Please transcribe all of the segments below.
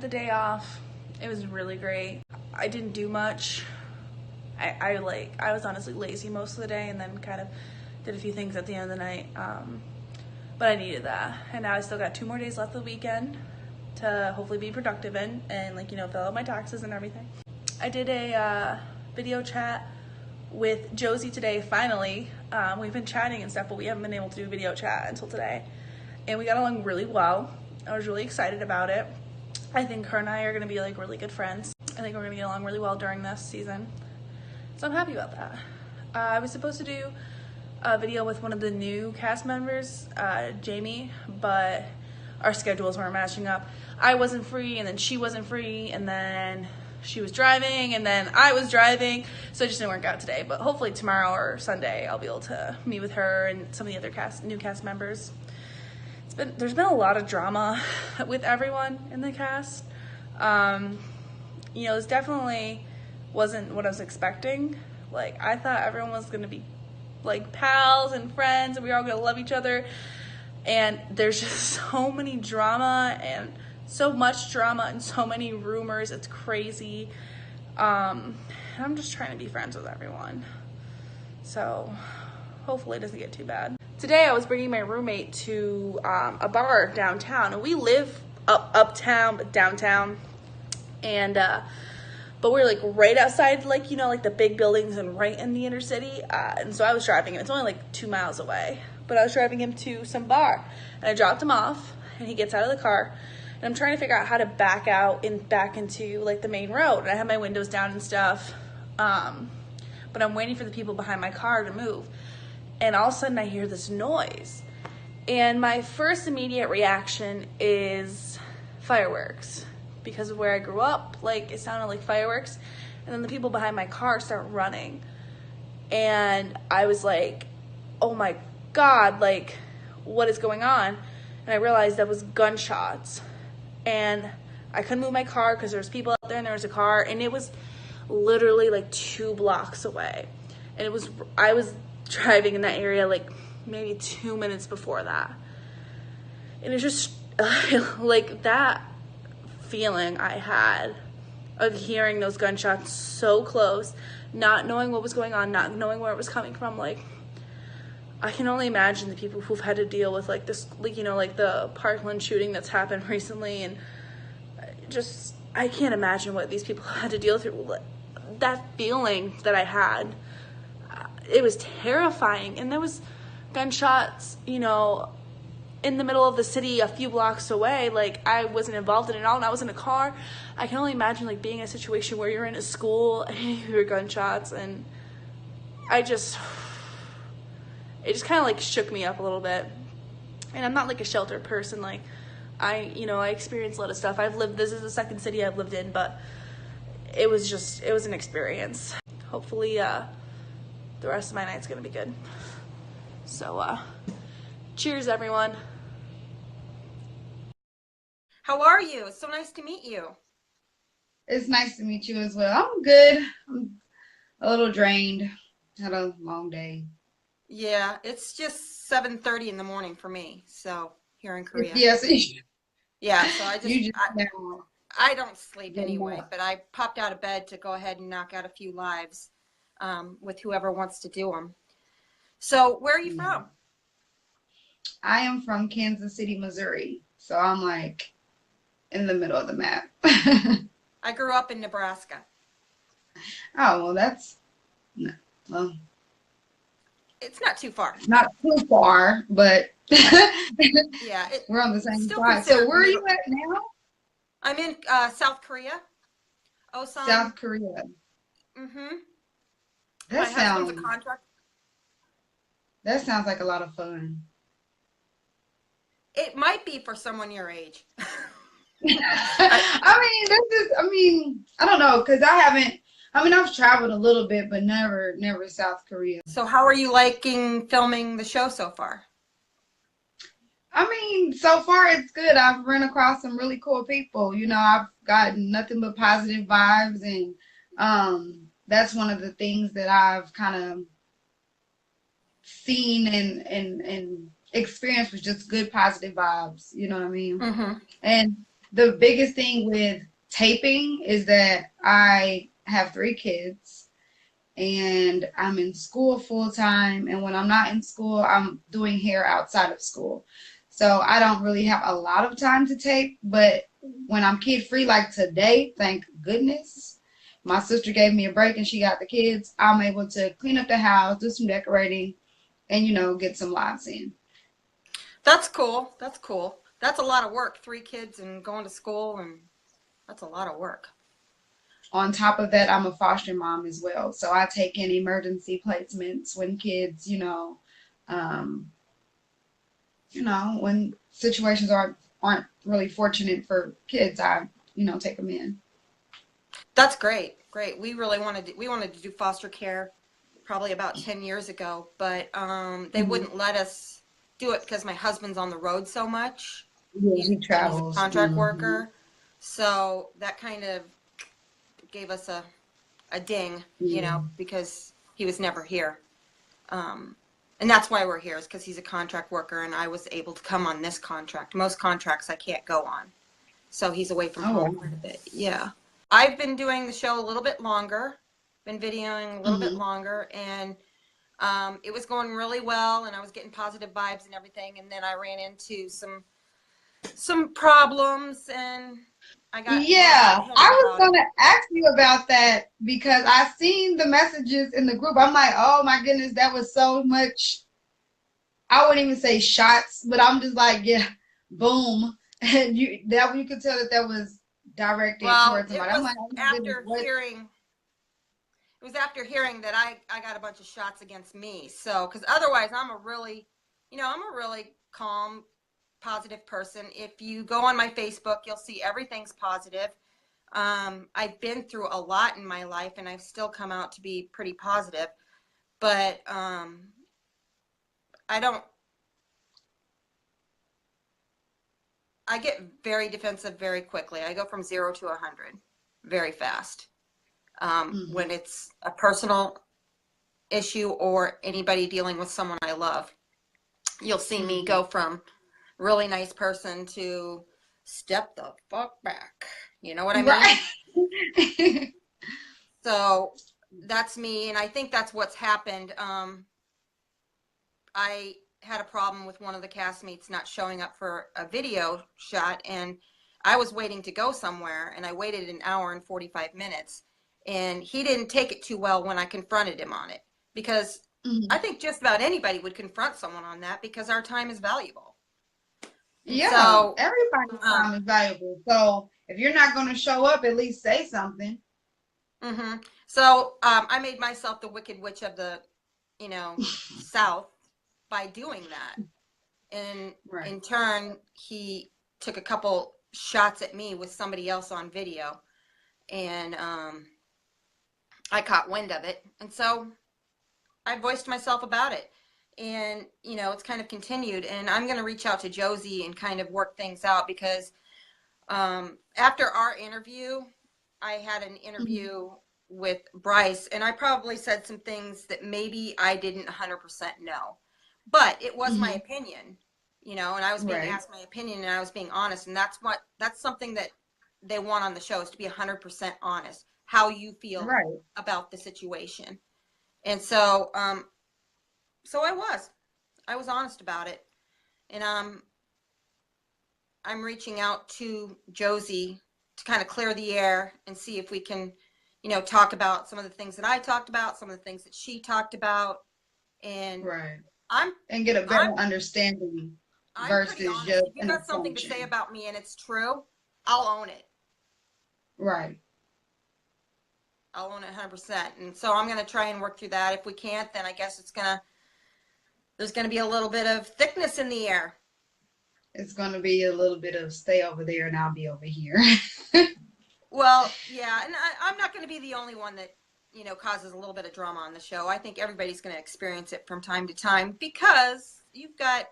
the day off. It was really great. I didn't do much. I was honestly lazy most of the day, and then kind of did a few things at the end of the night. But I needed that. And now I still got 2 more days left of the weekend to hopefully be productive in and fill out my taxes and everything. I did a video chat with Josie today, finally. We've been chatting and stuff, but we haven't been able to do video chat until today. And we got along really well. I was really excited about it. I think her and I are gonna be really good friends. I think we're gonna get along really well during this season. So I'm happy about that. I was supposed to do a video with one of the new cast members, Jamie, but our schedules weren't matching up. I wasn't free, and then she wasn't free, and then she was driving, and then I was driving, so it just didn't work out today. But hopefully tomorrow or Sunday I'll be able to meet with her and some of the other new cast members. There's been a lot of drama with everyone in the cast. This definitely wasn't what I was expecting. I thought everyone was gonna be pals and friends, and we were all gonna love each other. And there's just so many drama and so much drama and so many rumors. It's crazy. I'm just trying to be friends with everyone. So hopefully it doesn't get too bad. Today I was bringing my roommate to a bar downtown, and we live uptown but downtown, and but we're right outside the big buildings and right in the inner city, and so I was driving him. It's only 2 miles away, but I was driving him to some bar, and I dropped him off, and he gets out of the car, and I'm trying to figure out how to back out and back into the main road, and I have my windows down and stuff, but I'm waiting for the people behind my car to move. And all of a sudden I hear this noise. And my first immediate reaction is fireworks. Because of where I grew up, it sounded like fireworks. And then the people behind my car start running. And I was like, oh my God, what is going on? And I realized that was gunshots. And I couldn't move my car because there was people out there and there was a car. And it was literally 2 blocks away. And I was driving in that area maybe 2 minutes before that, and it's just that feeling I had of hearing those gunshots so close, not knowing what was going on, not knowing where it was coming from. I can only imagine the people who've had to deal with this, the Parkland shooting that's happened recently, and I can't imagine what these people had to deal through. That feeling that I had, it was terrifying. And there was gunshots, in the middle of the city a few blocks away. I wasn't involved in it all, and I was in a car. I can only imagine being in a situation where you're in a school and you hear gunshots, and it just kind of shook me up a little bit. And I'm not a sheltered person. I experienced a lot of stuff. This is the second city I've lived in, but it was an experience. Hopefully, the rest of my night's gonna be good. So, cheers, everyone. How are you? It's so nice to meet you. It's nice to meet you as well. I'm good. I'm a little drained. Had a long day. Yeah, it's just 7:30 in the morning for me. So here in Korea. Yes. Yeah. So I don't sleep anyway, but I popped out of bed to go ahead and knock out a few lives. With whoever wants to do them. So where are you from? I am from Kansas City, Missouri. So I'm in the middle of the map. I grew up in Nebraska. Oh, well, it's not too far. Not too far, but yeah, we're on the same side. So where are you at now? I'm in South Korea. Osan. South Korea. Mm-hmm. My husband's a contractor. That sounds like a lot of fun. It might be for someone your age. I don't know, because I've traveled a little bit, but never South Korea. So how are you liking filming the show so far? So far it's good. I've run across some really cool people. I've gotten nothing but positive vibes, and that's one of the things that I've kind of seen and experienced, was just good positive vibes. You know what I mean? Mm-hmm. And the biggest thing with taping is that I have 3 kids and I'm in school full time. And when I'm not in school, I'm doing hair outside of school. So I don't really have a lot of time to tape. But when I'm kid free, like today, thank goodness, my sister gave me a break and she got the kids. I'm able to clean up the house, do some decorating, and, get some lives in. That's cool. That's cool. That's a lot of work. 3 kids and going to school, and that's a lot of work. On top of that, I'm a foster mom as well. So I take in emergency placements when kids, um, when situations aren't really fortunate for kids, I, take them in. That's great. Great. We wanted to do foster care probably about 10 years ago, but they Mm-hmm. wouldn't let us do it because my husband's on the road so much. Yeah, he And he's a travels. contract Mm-hmm. worker. So that kind of gave us a ding, Yeah. because he was never here. And that's why we're here, is because he's a contract worker and I was able to come on this contract. Most contracts I can't go on. So he's away from Oh, home quite a bit. Yeah. I've been doing the show a little bit longer, been videoing a little bit mm-hmm. longer, and it was going really well, and I was getting positive vibes and everything. And then I ran into some problems, and I got a little Yeah, hot-headed I was about it. gonna ask you about that because I seen the messages in the group. I'm like, oh my goodness, that was so much. I wouldn't even say shots, but I'm just like, yeah, boom, and you could tell that was directed Well, towards somebody. I'm like, oh my goodness, what? it was after hearing that I got a bunch of shots against me. So, because otherwise I'm a really calm, positive person. If you go on my Facebook, you'll see everything's positive. I've been through a lot in my life, and I've still come out to be pretty positive. But I don't. I get very defensive very quickly. I go from 0 to 100 very fast. Mm-hmm. When it's a personal issue or anybody dealing with someone I love, you'll see me Mm-hmm. go from really nice person to step the fuck back. You know what I mean? Right. So that's me, and I think that's what's happened. I had a problem with one of the castmates not showing up for a video shot, and I was waiting to go somewhere, and I waited an hour and 45 minutes, and he didn't take it too well when I confronted him on it, because Mm-hmm. I think just about anybody would confront someone on that, because our time is valuable. And Yeah, so, everybody's um, time is valuable. So if you're not going to show up, at least say something. mhm. So I made myself the Wicked Witch of the, South by doing that. And Right. in turn, he took a couple shots at me with somebody else on video, and I caught wind of it, and so I voiced myself about it. And it's kind of continued, and I'm going to reach out to Josie and kind of work things out, because after our interview, I had an Mm-hmm. interview with Bryce, and I probably said some things that maybe I didn't 100% know, but it was my Mm-hmm. opinion, and I was being Right. asked my opinion, and I was being honest, and that's something that they want on the show, is to be 100% honest, how you feel Right. about the situation. And so I was honest about it, and I'm reaching out to Josie to kind of clear the air and see if we can, talk about some of the things that I talked about, some of the things that she talked about, and Right. I'm And get a better I'm understanding I'm pretty versus honest. just If you an got something to say assumption. about me and it's true, I'll own it. Right. I'll own it 100%. And so I'm going to try and work through that. If we can't, then I guess there's going to be a little bit of thickness in the air. It's going to be a little bit of stay over there and I'll be over here. Well, yeah, and I'm not going to be the only one that causes a little bit of drama on the show. I think everybody's going to experience it from time to time, because you've got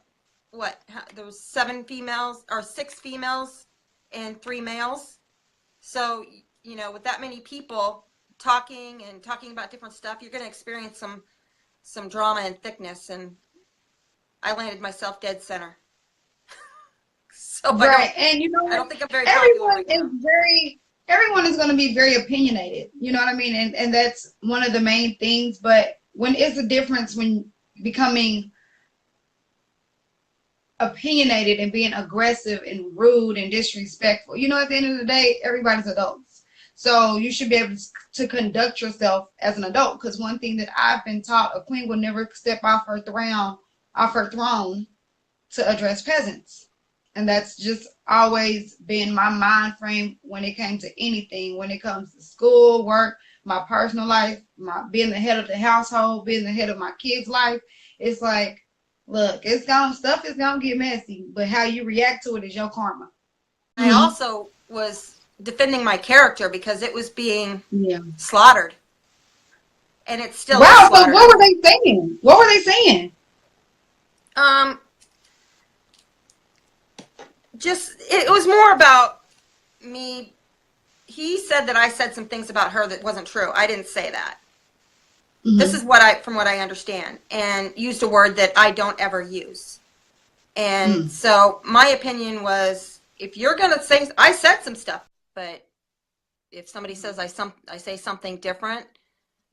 there was 7 females or 6 females and 3 males. So with that many people talking about different stuff, you're going to experience some drama and thickness. And I landed myself dead center. So Right. And you know I what? don't think I'm very popular right now. Everyone is going to be very opinionated. You know what I mean? And that's one of the main things. But when it's a difference when becoming opinionated and being aggressive and rude and disrespectful. You know, at the end of the day, everybody's adults. So you should be able to conduct yourself as an adult. Because one thing that I've been taught, a queen will never step off her throne to address peasants. And that's just always been my mind frame when it came to anything, when it comes to school, work, my personal life, my being the head of the household, being the head of my kids' life. It's like, look, stuff is gonna get messy, but how you react to it is your karma. I also was defending my character because it was being Yeah. slaughtered. And it still is Wow, so slaughtered. what were they saying? What were they saying? Just it was more about me. He said that I said some things about her that wasn't true. I didn't say that. This is from what I understand, and used a word that I don't ever use. And so my opinion was, if you're gonna say, I said some stuff, but if somebody says I say something different,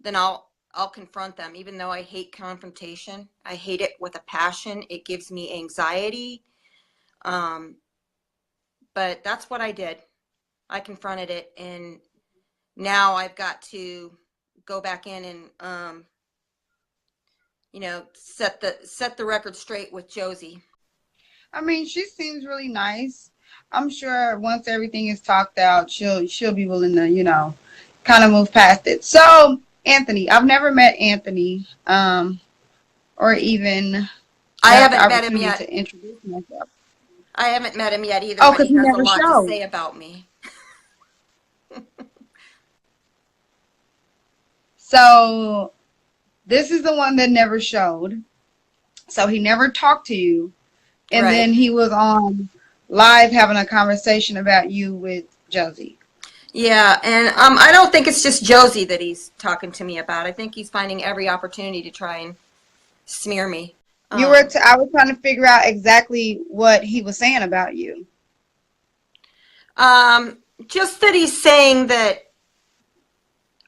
then I'll confront them. Even though I hate confrontation, I hate it with a passion. It gives me anxiety. But that's what I did. I confronted it, and now I've got to go back in and set the record straight with Josie. I mean, she seems really nice. I'm sure once everything is talked out, she'll be willing to, kind of move past it. So, Anthony, I've never met Anthony, or even I have the haven't met him opportunity yet. to introduce myself. I haven't met him yet either, Oh, but because he he has a never lot showed. to say about me. So, this is the one that never showed. So he never talked to you. And Right. then he was on live having a conversation about you with Josie. Yeah, and I don't think it's just Josie that he's talking to me about. I think he's finding every opportunity to try and smear me. I was trying to figure out exactly what he was saying about you. Just that he's saying that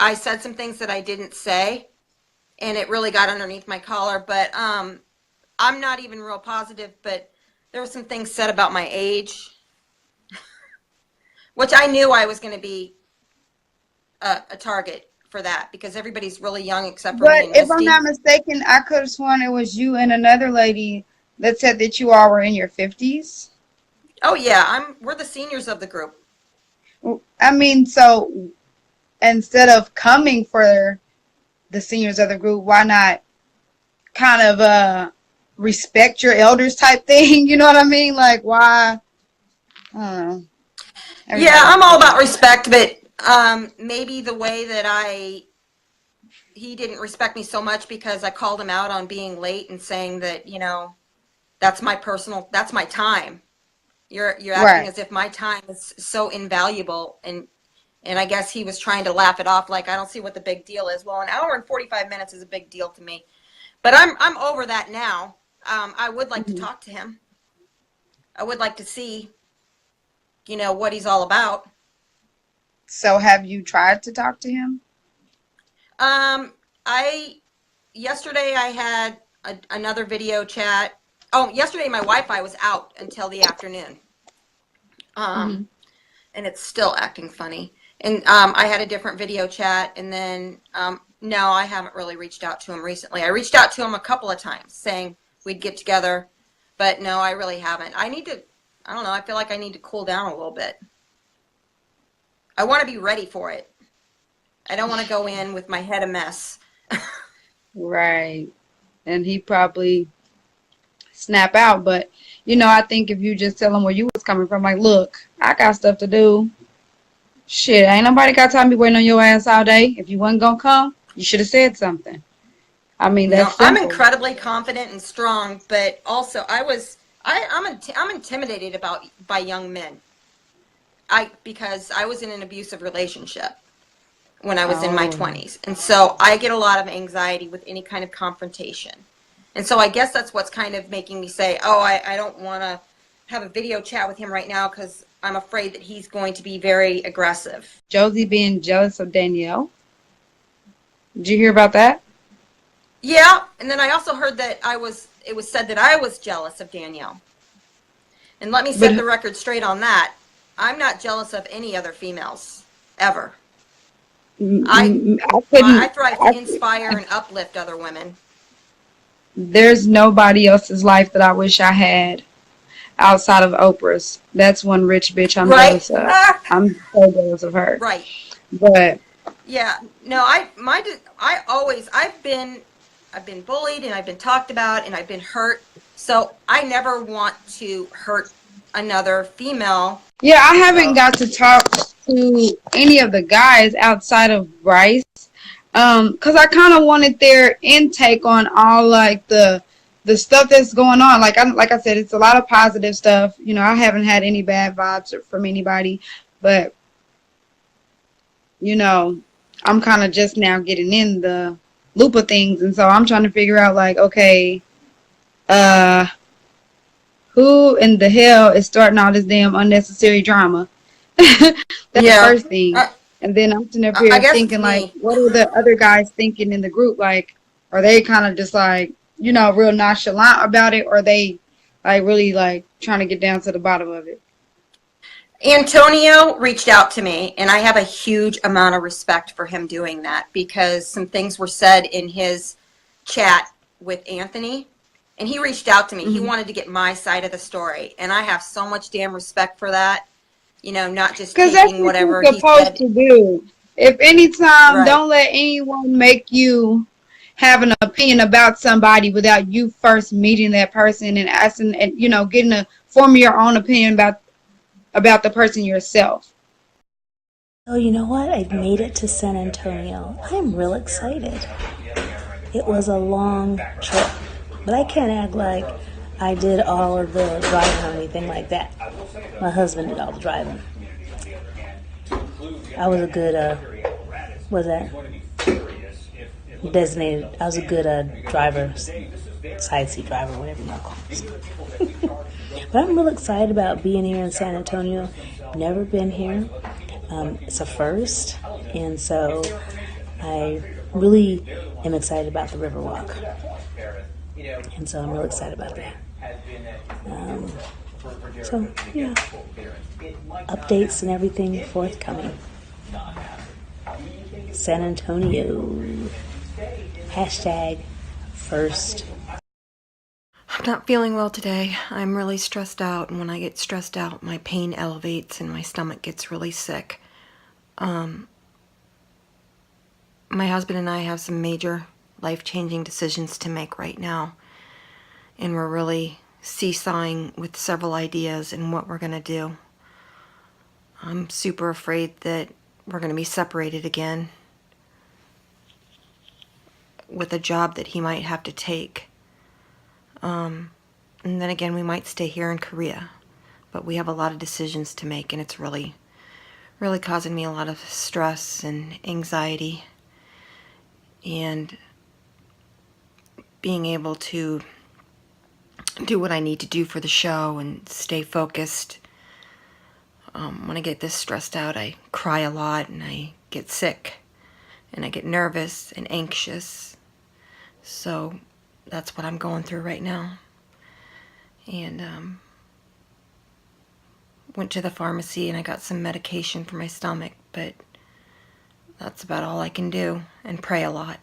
I said some things that I didn't say, and it really got underneath my collar. But I'm not even real positive, but there were some things said about my age, which I knew I was going to be a target for that, because everybody's really young except for me and But if I'm Misty. not mistaken, I could have sworn it was you and another lady that said that you all were in your 50s. Oh yeah, we're the seniors of the group. I mean, so instead of coming for the seniors of the group, why not kind of respect your elders type thing? You know what I mean? Like, why? I don't know. Yeah, I'm all about respect, but maybe the way that he didn't respect me so much because I called him out on being late and saying that, that's my time. You're acting as if my time is so invaluable, and I guess he was trying to laugh it off, like, I don't see what the big deal is. Well, an hour and 45 minutes is a big deal to me, but I'm over that now. I would like to talk to him. I would like to see, what he's all about. So have you tried to talk to him? Yesterday I had another video chat. Oh, yesterday my Wi-Fi was out until the afternoon. And it's still acting funny. And I had a different video chat, and then no, I haven't really reached out to him recently. I reached out to him a couple of times saying we'd get together, but no, I really haven't. I don't know, I feel like I need to cool down a little bit. I want to be ready for it. I don't want to go in with my head a mess. Right. And he probably snap out, but I think if you just tell him where you was coming from, like, look, I got stuff to do. Shit, ain't nobody got time to be waiting on your ass all day. If you wasn't gonna come, you should have said something. I mean, that's simple. I'm incredibly confident and strong, but also I'm intimidated by young men. Because I was in an abusive relationship when I was in my 20s. And so I get a lot of anxiety with any kind of confrontation. And so I guess that's what's kind of making me say, oh, I don't want to have a video chat with him right now because I'm afraid that he's going to be very aggressive. Josie being jealous of Danielle. Did you hear about that? Yeah, and then I also heard that it was said that I was jealous of Danielle. And let me set But the record straight on that. I'm not jealous of any other females, ever. I I I couldn't. thrive to inspire and uplift other women. There's nobody else's life that I wish I had outside of Oprah's. That's one rich bitch I'm Right? jealous of. I'm so jealous of her. Right. But Yeah. No, I've been bullied and I've been talked about and I've been hurt. So I never want to hurt another female. yeah, I haven't got to talk to any of the guys outside of Bryce. Cause I kind of wanted their intake on all like the stuff that's going on. Like I said, it's a lot of positive stuff. You know, I haven't had any bad vibes from anybody, but you know, I'm kind of just now getting in the loop of things, and so I'm trying to figure out like, okay, uh, who in the hell is starting all this damn unnecessary drama? That's the Yeah. first thing. And then I'm sitting up I here guess it's thinking like, me. what are the other guys thinking in the group? Like, are they kind of just like, you know, real nonchalant about it, or are they like really like trying to get down to the bottom of it? Antonio reached out to me, and I have a huge amount of respect for him doing that because some things were said in his chat with Anthony, and he reached out to me. He Mm-hmm. wanted to get my side of the story, and I have so much damn respect for that. You know, not just Because that's taking what whatever you're he supposed said. to do. If any time, Right. don't let anyone make you have an opinion about somebody without you first meeting that person and asking, and you know, getting a form your own opinion about the person yourself. Oh, you know what? I've made it to San Antonio. I'm real excited. It was a long trip, but I can't act like I did all of the driving or anything like that. My husband did all the driving. I was a good, was that? Designated. I was a good driver, side seat driver, whatever you want to call it. But I'm real excited about being here in San Antonio. Never been here. It's a first, and so I really am excited about the Riverwalk, and so I'm real excited about that. So yeah, updates and everything forthcoming. San Antonio. Hashtag first. I'm not feeling well today. I'm really stressed out, and when I get stressed out, my pain elevates and my stomach gets really sick. My husband and I have some major life-changing decisions to make right now, and we're really seesawing with several ideas and what we're going to do. I'm super afraid that we're going to be separated again with a job that he might have to take. And then again, we might stay here in Korea. But we have a lot of decisions to make, and it's really, really causing me a lot of stress and anxiety. And being able to do what I need to do for the show and stay focused. When I get this stressed out, I cry a lot and I get sick and I get nervous and anxious. So that's what I'm going through right now. And went to the pharmacy and I got some medication for my stomach, but that's about all I can do, and pray a lot.